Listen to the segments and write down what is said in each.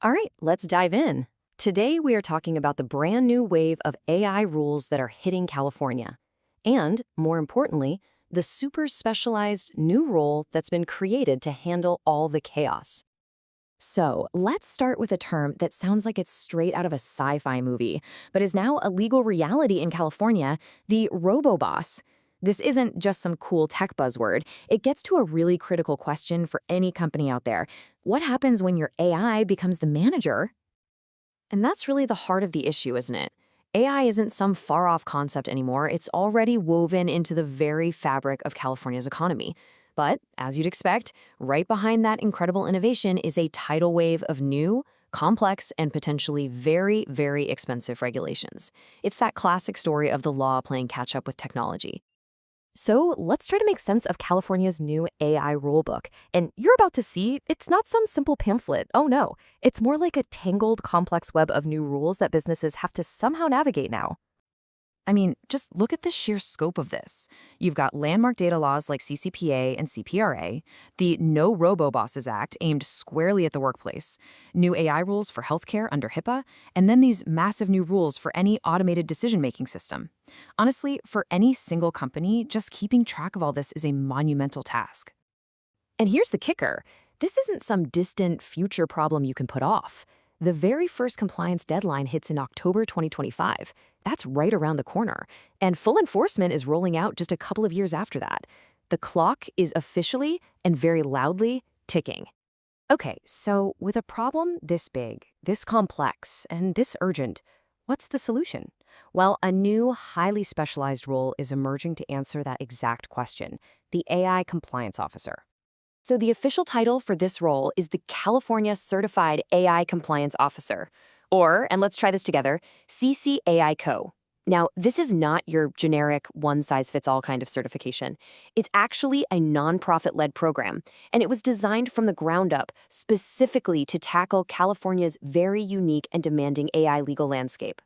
All right, let's dive in. Today, we are talking about the brand new wave of AI rules that are hitting California. And, more importantly, the super specialized new role that's been created to handle all the chaos. So, let's start with a term that sounds like it's straight out of a sci-fi movie, but is now a legal reality in California, the robo-boss. This isn't just some cool tech buzzword. It gets to a really critical question for any company out there. What happens when your AI becomes the manager? And that's really the heart of the issue, isn't it? AI isn't some far-off concept anymore. It's already woven into the very fabric of California's economy. But, as you'd expect, right behind that incredible innovation is a tidal wave of new, complex, and potentially very, very expensive regulations. It's that classic story of the law playing catch-up with technology. So let's try to make sense of California's new AI rulebook. And you're about to see, it's not some simple pamphlet. Oh no, it's more like a tangled, complex web of new rules that businesses have to somehow navigate now. I mean, just look at the sheer scope of this. You've got landmark data laws like CCPA and CPRA, the No Robo-Bosses Act aimed squarely at the workplace, new AI rules for healthcare under HIPAA, and then these massive new rules for any automated decision-making system. Honestly, for any single company, just keeping track of all this is a monumental task. And here's the kicker. This isn't some distant future problem you can put off. The very first compliance deadline hits in October 2025. That's right around the corner. And full enforcement is rolling out just a couple of years after that. The clock is officially and very loudly ticking. Okay, so with a problem this big, this complex, and this urgent, what's the solution? Well, a new, highly specialized role is emerging to answer that exact question, the AI Compliance Officer. So the official title for this role is the California Certified AI Compliance Officer, or, and let's try this together, CCAICO. Now, this is not your generic one-size-fits-all kind of certification. It's actually a nonprofit-led program, and it was designed from the ground up specifically to tackle California's very unique and demanding AI legal landscape.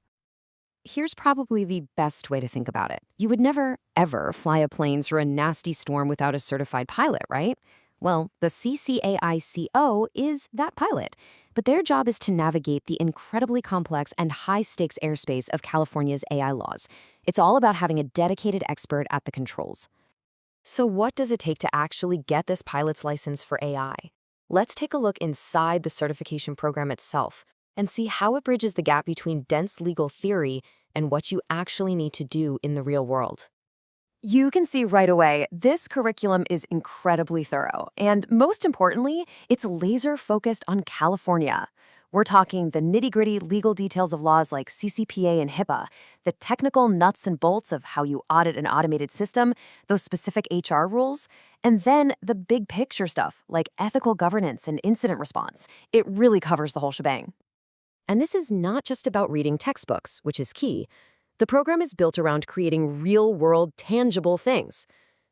Here's probably the best way to think about it. You would never, ever fly a plane through a nasty storm without a certified pilot, right? Well, the CCAICO is that pilot, but their job is to navigate the incredibly complex and high-stakes airspace of California's AI laws. It's all about having a dedicated expert at the controls. So what does it take to actually get this pilot's license for AI? Let's take a look inside the certification program itself and see how it bridges the gap between dense legal theory and what you actually need to do in the real world. You can see right away, this curriculum is incredibly thorough, and most importantly, it's laser-focused on California. We're talking the nitty-gritty legal details of laws like CCPA and HIPAA, the technical nuts and bolts of how you audit an automated system, those specific HR rules, and then the big picture stuff like ethical governance and incident response. It really covers the whole shebang. And this is not just about reading textbooks, which is key. The program is built around creating real-world, tangible things.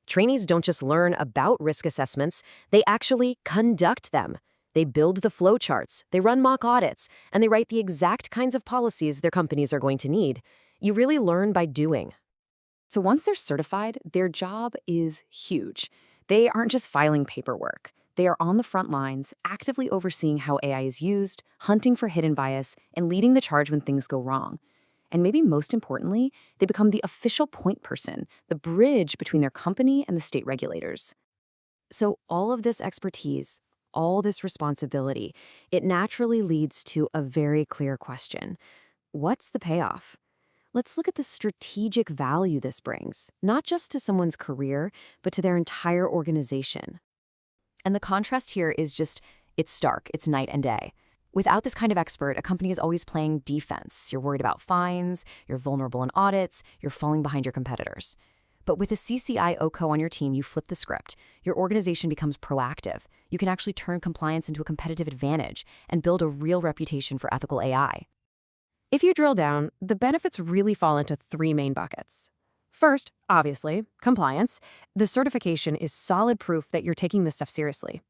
Trainees don't just learn about risk assessments, they actually conduct them. They build the flowcharts, they run mock audits, and they write the exact kinds of policies their companies are going to need. You really learn by doing. So once they're certified, their job is huge. They aren't just filing paperwork. They are on the front lines, actively overseeing how AI is used, hunting for hidden bias, and leading the charge when things go wrong. And maybe most importantly, they become the official point person, the bridge between their company and the state regulators. So all of this expertise, all this responsibility, it naturally leads to a very clear question. What's the payoff? Let's look at the strategic value this brings, not just to someone's career, but to their entire organization. And the contrast here is just, it's stark, it's night and day. Without this kind of expert, a company is always playing defense. You're worried about fines, you're vulnerable in audits, you're falling behind your competitors. But with a CCIOCO on your team, you flip the script. Your organization becomes proactive. You can actually turn compliance into a competitive advantage and build a real reputation for ethical AI. If you drill down, the benefits really fall into three main buckets. First, obviously, compliance. The certification is solid proof that you're taking this stuff seriously.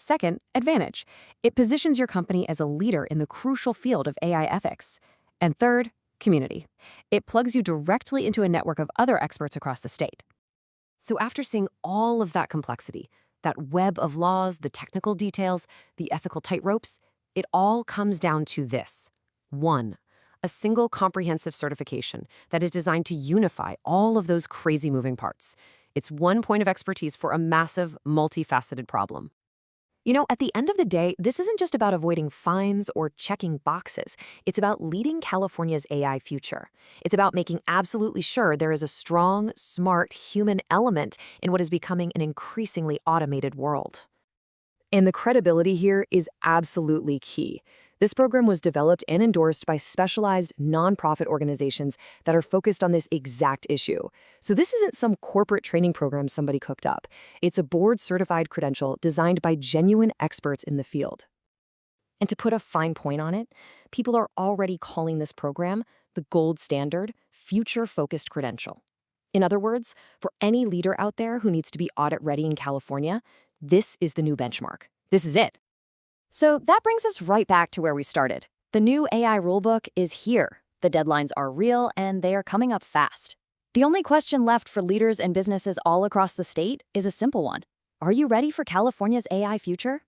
Second, advantage. It positions your company as a leader in the crucial field of AI ethics. And third, community. It plugs you directly into a network of other experts across the state. So after seeing all of that complexity, that web of laws, the technical details, the ethical tightropes, It all comes down to this. 1. A single comprehensive certification that is designed to unify all of those crazy moving parts. It's one point of expertise for a massive, multifaceted problem. At the end of the day, this isn't just about avoiding fines or checking boxes. It's about leading California's AI future. It's about making absolutely sure there is a strong, smart human element in what is becoming an increasingly automated world. And the credibility here is absolutely key. This program was developed and endorsed by specialized nonprofit organizations that are focused on this exact issue. So this isn't some corporate training program somebody cooked up. It's a board-certified credential designed by genuine experts in the field. And to put a fine point on it, people are already calling this program the gold standard, future-focused credential. In other words, for any leader out there who needs to be audit-ready in California, this is the new benchmark. This is it. So that brings us right back to where we started. The new AI rulebook is here. The deadlines are real, and they are coming up fast. The only question left for leaders and businesses all across the state is a simple one. Are you ready for California's AI future?